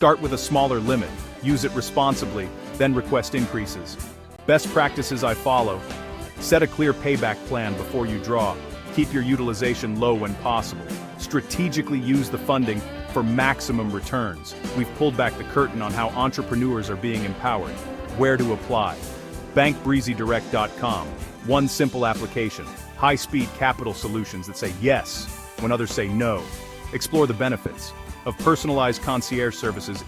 Start with a smaller limit, use it responsibly, then request increases. Best practices I follow. Set a clear payback plan before you draw. Keep your utilization low when possible. Strategically use the funding for maximum returns. We've pulled back the curtain on how entrepreneurs are being empowered. Where to apply? BankBreezyDirect.com. One simple application. High-speed capital solutions that say yes when others say no. Explore the benefits of personalized concierge services